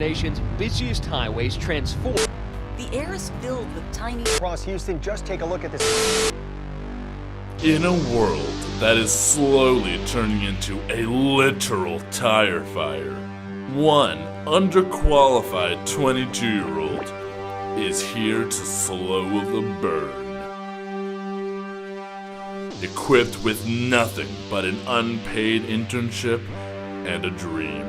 Nation's busiest highways transform. The air is filled with tiny... Across Houston, just take a look at this. In a world that is slowly turning into a literal tire fire, one underqualified 22-year-old is here to slow the burn. Equipped with nothing but an unpaid internship and a dream.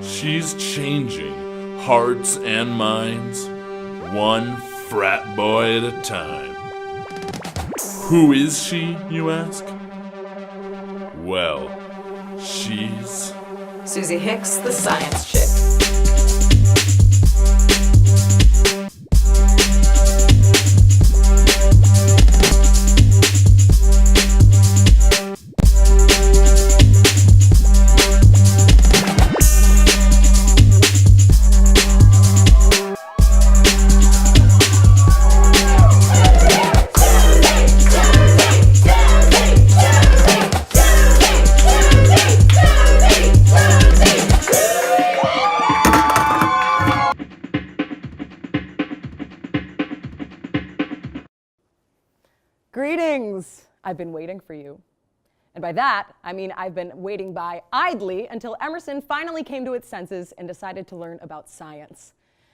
She's changing hearts and minds, one frat boy at a time. Who is she, you ask? Well, she's... Suzie Hicks, the science chick. Greetings! I've been waiting for you. And by that, I mean I've been waiting by idly until Emerson finally came to its senses and decided to learn about science.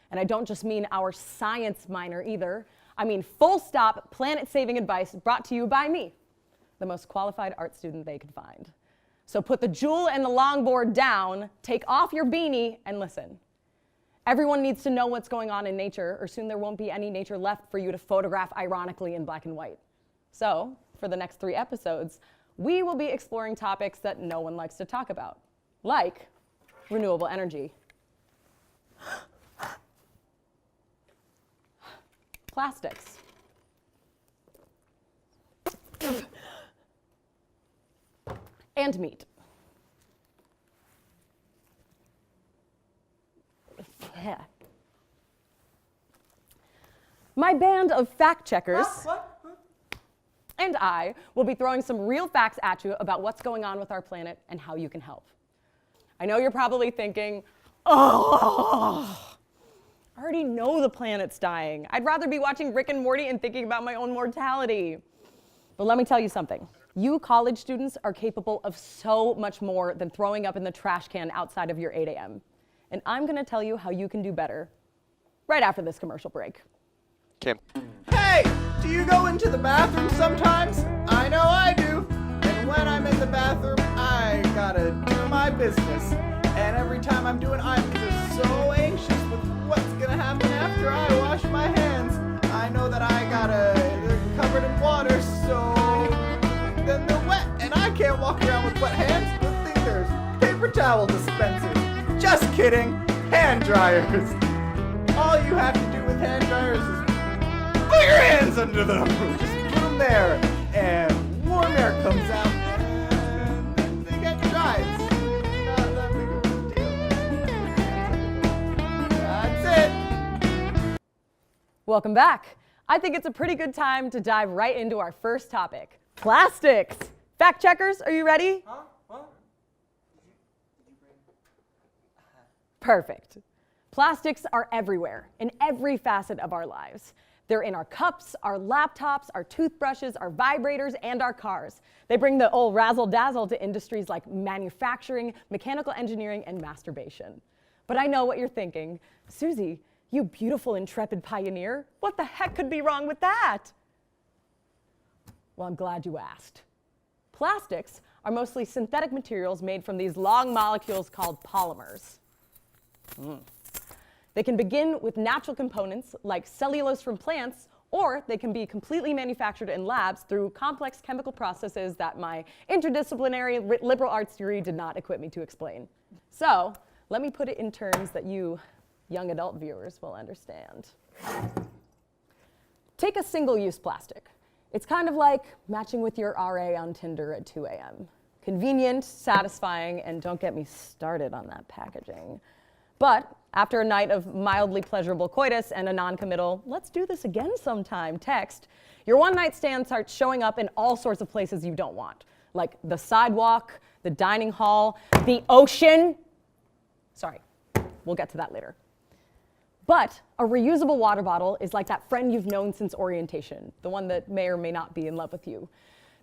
And I don't just mean our science minor either. I mean full stop planet-saving advice brought to you by me, the most qualified art student they could find. So put the jewel and the longboard down, take off your beanie, and listen. Everyone needs to know what's going on in nature, or soon there won't be any nature left for you to photograph ironically in black and white. So, for the next 3 episodes, we will be exploring topics that no one likes to talk about, like renewable energy, plastics, and meat. My band of fact checkers and I will be throwing some real facts at you about what's going on with our planet and how you can help. I know you're probably thinking, oh, I already know the planet's dying. I'd rather be watching Rick and Morty and thinking about my own mortality. But let me tell you something. You college students are capable of so much more than throwing up in the trash can outside of your 8 a.m. And I'm gonna tell you how you can do better right after this commercial break. Kim. Hey! Do you go into the bathroom sometimes? I know I do. And when I'm in the bathroom, I gotta do my business. And every time I'm just so anxious with what's gonna happen after I wash my hands. I know that they're covered in water, so then they're wet, and I can't walk around with wet hands. Good thing there's paper towel dispensers. Just kidding, hand dryers. All you have to do with hand dryers is put your hands under them. Just put them there, and warm air comes out, and then they get dry. It's not that big of a deal. That's it. Welcome back. I think it's a pretty good time to dive right into our first topic, plastics. Fact checkers, are you ready? Huh? What? Perfect. Plastics are everywhere, in every facet of our lives. They're in our cups, our laptops, our toothbrushes, our vibrators, and our cars. They bring the old razzle-dazzle to industries like manufacturing, mechanical engineering, and masturbation. But I know what you're thinking. Suzie, you beautiful, intrepid pioneer, what the heck could be wrong with that? Well, I'm glad you asked. Plastics are mostly synthetic materials made from these long molecules called polymers. They can begin with natural components like cellulose from plants, or they can be completely manufactured in labs through complex chemical processes that my interdisciplinary liberal arts degree did not equip me to explain. So let me put it in terms that you young adult viewers will understand. Take a single-use plastic. It's kind of like matching with your RA on Tinder at 2 a.m. Convenient, satisfying, and don't get me started on that packaging. But after a night of mildly pleasurable coitus and a non-committal, let's do this again sometime text, your one-night stand starts showing up in all sorts of places you don't want, like the sidewalk, the dining hall, the ocean, Sorry, we'll get to that later. But a reusable water bottle is like that friend you've known since orientation, the one that may or may not be in love with you.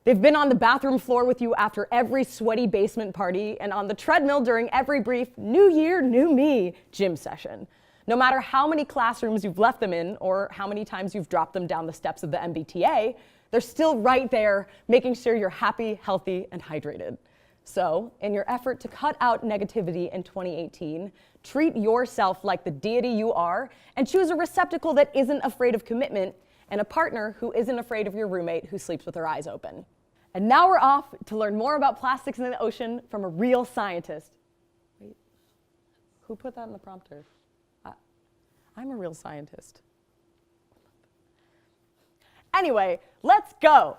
They've been on the bathroom floor with you after every sweaty basement party and on the treadmill during every brief New Year, New Me gym session. No matter how many classrooms you've left them in or how many times you've dropped them down the steps of the MBTA, they're still right there making sure you're happy, healthy, and hydrated. So, in your effort to cut out negativity in 2018, treat yourself like the deity you are and choose a receptacle that isn't afraid of commitment and a partner who isn't afraid of your roommate who sleeps with her eyes open. And now we're off to learn more about plastics in the ocean from a real scientist. Wait, who put that in the prompter? I'm a real scientist. Anyway, let's go.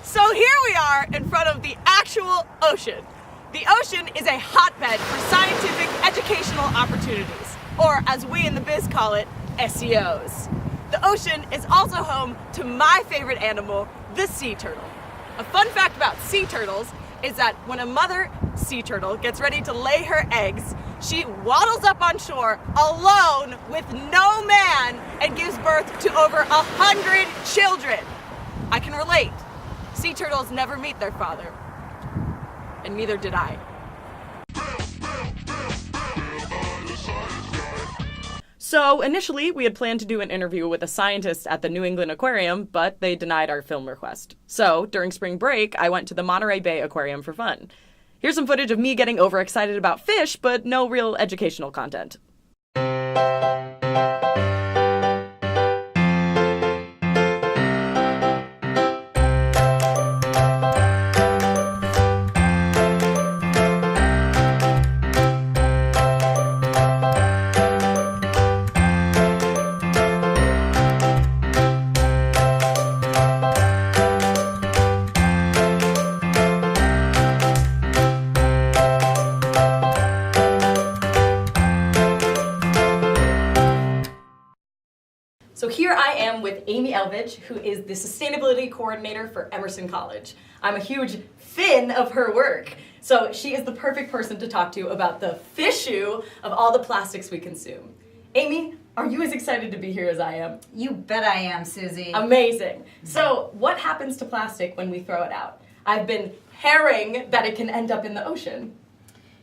So here we are in front of the actual ocean. The ocean is a hotbed for scientific educational opportunities, or as we in the biz call it, SEOs. The ocean is also home to my favorite animal, the sea turtle. A fun fact about sea turtles is that when a mother sea turtle gets ready to lay her eggs, she waddles up on shore alone with no man and gives birth to over 100 children. I can relate. Sea turtles never meet their father, and neither did I. So initially, we had planned to do an interview with a scientist at the New England Aquarium, but they denied our film request. So during spring break, I went to the Monterey Bay Aquarium for fun. Here's some footage of me getting overexcited about fish, but no real educational content. So here I am with Amy Elvidge, who is the sustainability coordinator for Emerson College. I'm a huge fan of her work. So she is the perfect person to talk to about the fissue of all the plastics we consume. Amy, are you as excited to be here as I am? You bet I am, Suzie. Amazing. So what happens to plastic when we throw it out? I've been hearing that it can end up in the ocean.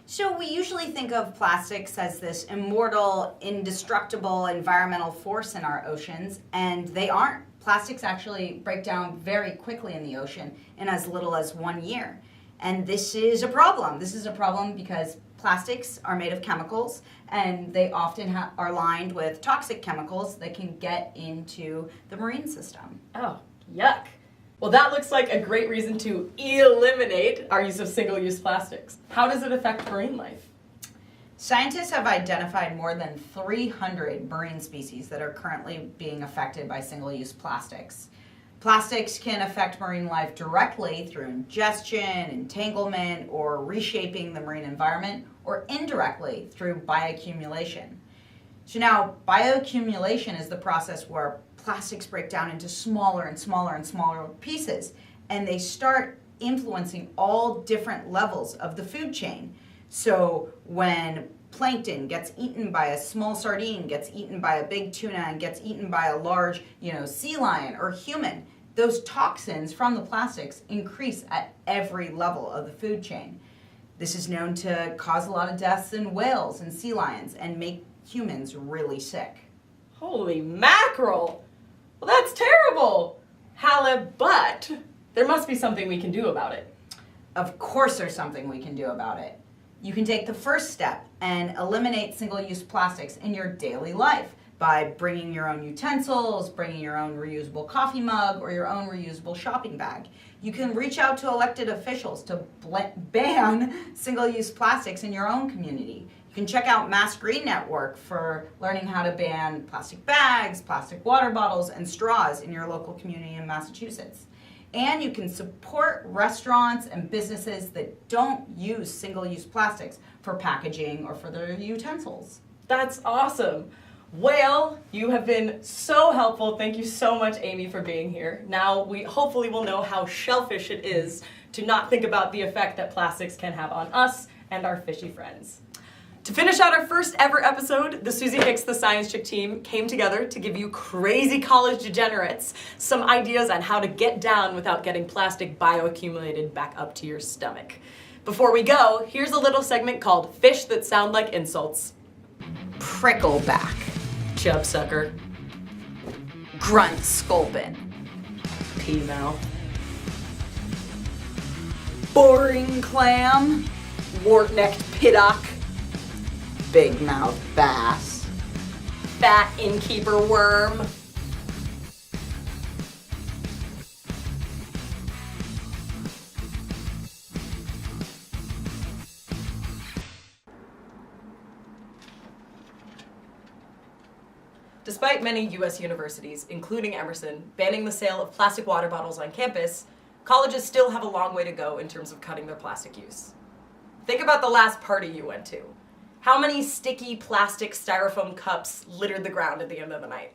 So we usually think of plastics as this immortal, indestructible environmental force in our oceans, and they aren't. Plastics actually break down very quickly in the ocean in as little as 1 year. And this is a problem. This is a problem because plastics are made of chemicals, and they often are lined with toxic chemicals that can get into the marine system. Oh, yuck. Well, that looks like a great reason to eliminate our use of single-use plastics. How does it affect marine life? Scientists have identified more than 300 marine species that are currently being affected by single-use plastics. Plastics can affect marine life directly through ingestion, entanglement, or reshaping the marine environment, or indirectly through bioaccumulation. So now, bioaccumulation is the process where plastics break down into smaller and smaller and smaller pieces, and they start influencing all different levels of the food chain. So when plankton gets eaten by a small sardine, gets eaten by a big tuna, and gets eaten by a large, sea lion or human, those toxins from the plastics increase at every level of the food chain. This is known to cause a lot of deaths in whales and sea lions and make humans really sick. Holy mackerel! Well, that's terrible! But there must be something we can do about it. Of course there's something we can do about it. You can take the first step and eliminate single-use plastics in your daily life by bringing your own utensils, bringing your own reusable coffee mug, or your own reusable shopping bag. You can reach out to elected officials to ban single-use plastics in your own community. You can check out Mass Green Network for learning how to ban plastic bags, plastic water bottles, and straws in your local community in Massachusetts. And you can support restaurants and businesses that don't use single-use plastics for packaging or for their utensils. That's awesome. Well, you have been so helpful. Thank you so much, Amy, for being here. Now we hopefully will know how shellfish it is to not think about the effect that plastics can have on us and our fishy friends. To finish out our first ever episode, the Suzie Hicks, the Science Chick team came together to give you crazy college degenerates some ideas on how to get down without getting plastic bioaccumulated back up to your stomach. Before we go, here's a little segment called Fish That Sound Like Insults. Prickleback. Chub sucker. Grunt sculpin. Pea mouth. Boring clam. Wart-necked piddock. Big mouth bass. Fat innkeeper worm. Despite many U.S. universities, including Emerson, banning the sale of plastic water bottles on campus, colleges still have a long way to go in terms of cutting their plastic use. Think about the last party you went to. How many sticky plastic styrofoam cups littered the ground at the end of the night?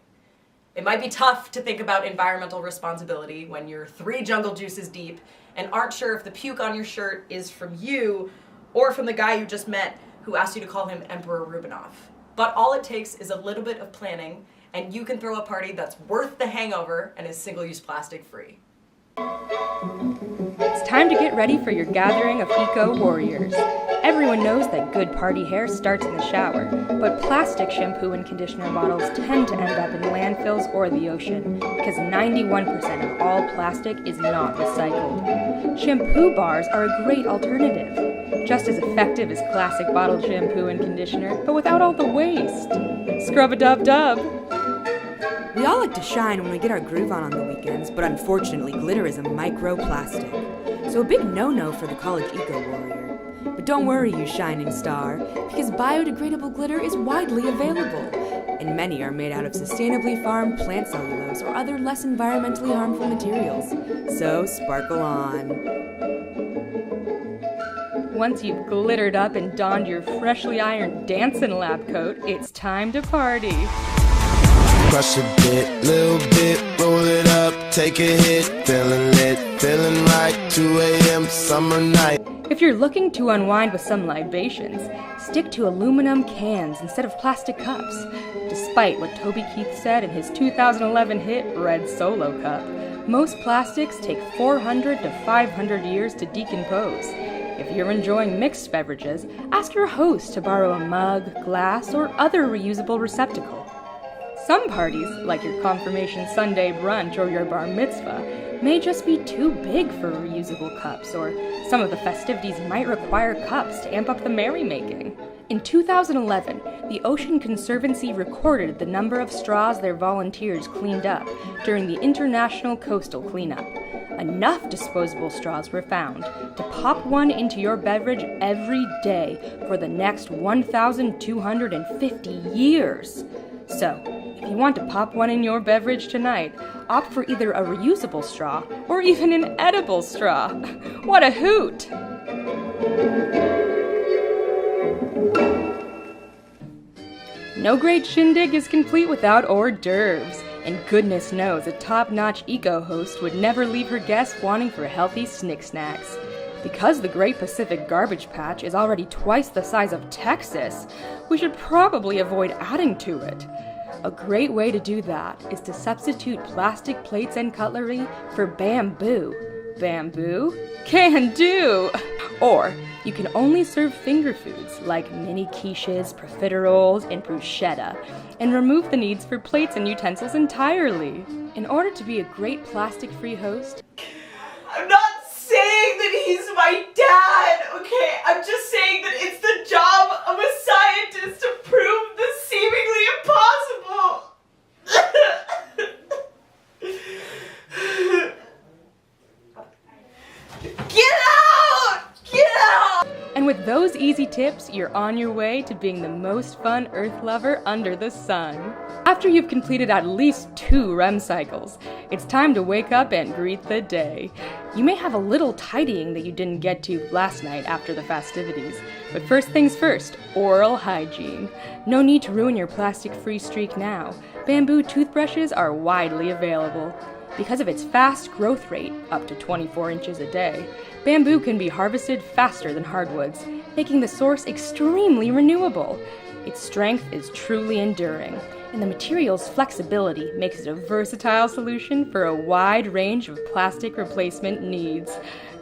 It might be tough to think about environmental responsibility when you're 3 jungle juices deep and aren't sure if the puke on your shirt is from you or from the guy you just met who asked you to call him Emperor Rubinov. But all it takes is a little bit of planning and you can throw a party that's worth the hangover and is single-use plastic free. It's time to get ready for your gathering of eco-warriors. Everyone knows that good party hair starts in the shower, but plastic shampoo and conditioner bottles tend to end up in landfills or the ocean because 91% of all plastic is not recycled. Shampoo bars are a great alternative, just as effective as classic bottled shampoo and conditioner, but without all the waste. Scrub-a-dub-dub! We all like to shine when we get our groove on the weekends, but unfortunately glitter is a microplastic. So a big no-no for the college eco-warrior. But don't worry, you shining star, because biodegradable glitter is widely available, and many are made out of sustainably farmed plant cellulose or other less environmentally harmful materials. So sparkle on. Once you've glittered up and donned your freshly ironed dancing lab coat, it's time to party. Crush a bit, little bit, roll it up, take a hit, feeling lit, feeling right, 2 a.m. summer night. If you're looking to unwind with some libations, stick to aluminum cans instead of plastic cups. Despite what Toby Keith said in his 2011 hit, Red Solo Cup, most plastics take 400 to 500 years to decompose. If you're enjoying mixed beverages, ask your host to borrow a mug, glass, or other reusable receptacle. Some parties, like your confirmation Sunday brunch or your bar mitzvah, may just be too big for reusable cups, or some of the festivities might require cups to amp up the merrymaking. In 2011, the Ocean Conservancy recorded the number of straws their volunteers cleaned up during the International Coastal Cleanup. Enough disposable straws were found to pop one into your beverage every day for the next 1,250 years. So, if you want to pop one in your beverage tonight, opt for either a reusable straw or even an edible straw. What a hoot! No great shindig is complete without hors d'oeuvres, and goodness knows a top-notch eco-host would never leave her guests wanting for healthy snick-snacks. Because the Great Pacific Garbage Patch is already twice the size of Texas, we should probably avoid adding to it. A great way to do that is to substitute plastic plates and cutlery for bamboo. Bamboo? Can do! Or you can only serve finger foods like mini quiches, profiteroles, and bruschetta, and remove the needs for plates and utensils entirely. In order to be a great plastic-free host, I'm not saying that he's my dad, okay? I'm just saying that it's the job of a scientist to prove the seemingly impossible. Get out! Get out! and with those easy tips, you're on your way to being the most fun Earth lover under the sun. After you've completed at least 2 REM cycles, it's time to wake up and greet the day. You may have a little tidying that you didn't get to last night after the festivities, but first things first, oral hygiene. No need to ruin your plastic-free streak now. Bamboo toothbrushes are widely available. Because of its fast growth rate, up to 24 inches a day, Bamboo can be harvested faster than hardwoods, making the source extremely renewable. Its strength is truly enduring, and the material's flexibility makes it a versatile solution for a wide range of plastic replacement needs.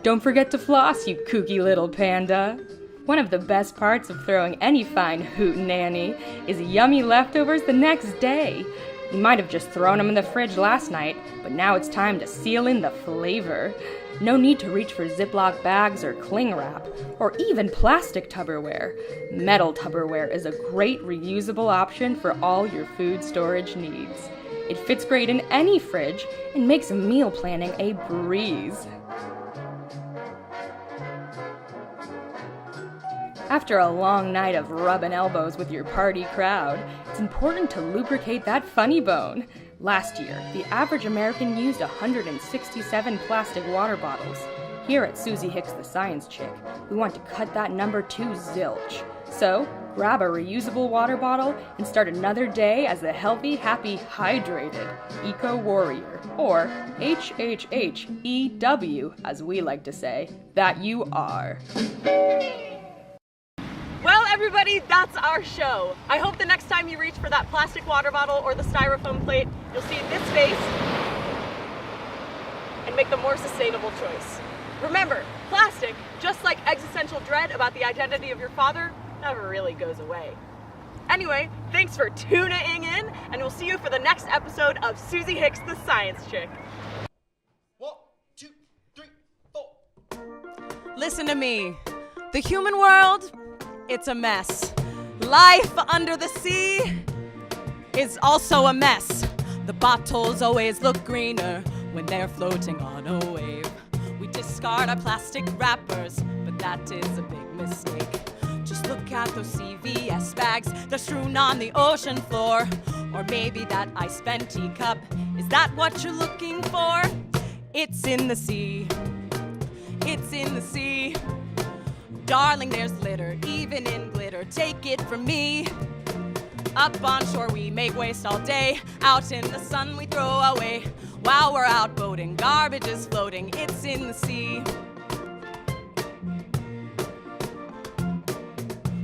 Don't forget to floss, you kooky little panda. One of the best parts of throwing any fine hootenanny is yummy leftovers the next day. You might have just thrown them in the fridge last night, but now it's time to seal in the flavor. No need to reach for Ziploc bags or cling wrap, or even plastic Tupperware. Metal Tupperware is a great reusable option for all your food storage needs. It fits great in any fridge and makes meal planning a breeze. After a long night of rubbing elbows with your party crowd, it's important to lubricate that funny bone. Last year, the average American used 167 plastic water bottles. Here at Suzie Hicks, the Science Chick, we want to cut that number to zilch. So, grab a reusable water bottle and start another day as the healthy, happy, hydrated eco-warrior, or HHHEW, as we like to say, that you are. Well, everybody, that's our show. I hope the next time you reach for that plastic water bottle or the styrofoam plate, you'll see this face and make the more sustainable choice. Remember, plastic, just like existential dread about the identity of your father, never really goes away. Anyway, thanks for tuning in, and we'll see you for the next episode of Suzie Hicks, the Science Chick. 1, 2, 3, 4. Listen to me. The human world, it's a mess. Life under the sea is also a mess. The bottles always look greener when they're floating on a wave. We discard our plastic wrappers, but that is a big mistake. Just look at those CVS bags, they're strewn on the ocean floor. Or maybe that ice Venti cup, is that what you're looking for? It's in the sea, it's in the sea. Darling, there's litter, even in glitter, take it from me. Up on shore we make waste all day, out in the sun we throw away. While we're out boating, garbage is floating, it's in the sea.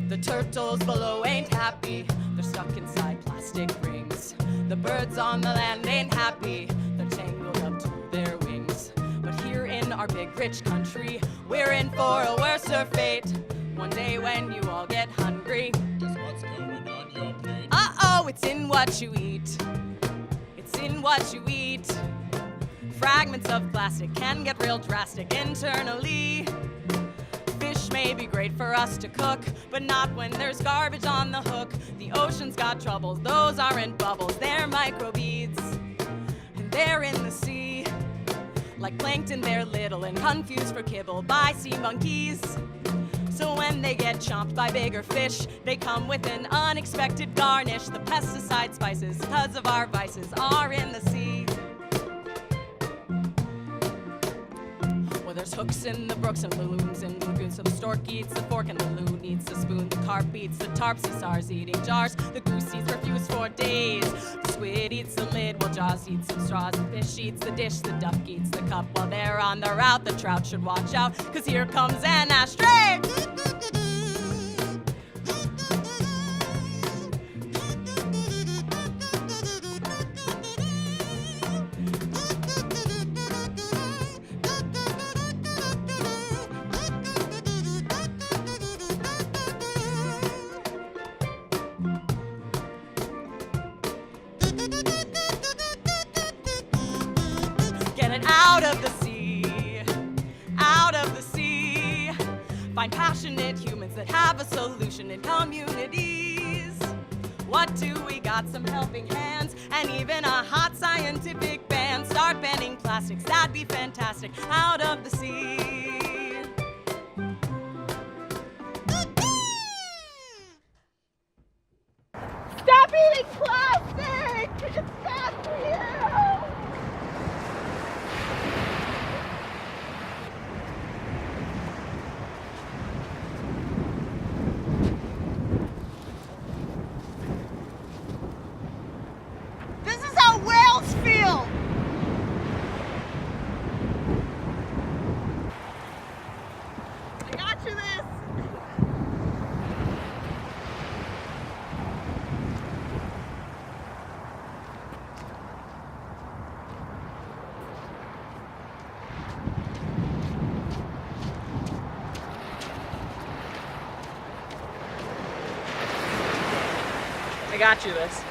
The turtles below ain't happy, they're stuck inside plastic rings. The birds on the land ain't happy, they're tangled up to their wings. But here in our big rich country, we're in for a worser fate. One day when you all get hungry, guess what's going on your plate? Uh-oh, it's in what you eat. It's in what you eat. Fragments of plastic can get real drastic internally. Fish may be great for us to cook, but not when there's garbage on the hook. The ocean's got troubles, those aren't bubbles, they're microbeads. And they're in the sea. Like plankton, they're little and confused for kibble by sea monkeys. So when they get chomped by bigger fish, they come with an unexpected garnish. The pesticide spices, because of our vices, are in the sea. Well, there's hooks in the brooks and balloons and lagoons. So the stork eats the fork and the loon eats the spoon. The carp eats the tarp, SARS eating jars. The goose eats refuse for days. The squid eats the lid while Jaws eats some straws. The fish eats the dish, the duck eats the cup. While they're on the route, the trout should watch out, 'cause here comes an ashtray. Get it out of the sea, out of the sea. Find passionate humans that have a solution in communities. What do we got? Some helping hands and even a hot scientific band. Start banning plastics, that'd be fantastic. Out of the sea. Stop eating plastic! It's bad for you! This is how whales feel! I got you this.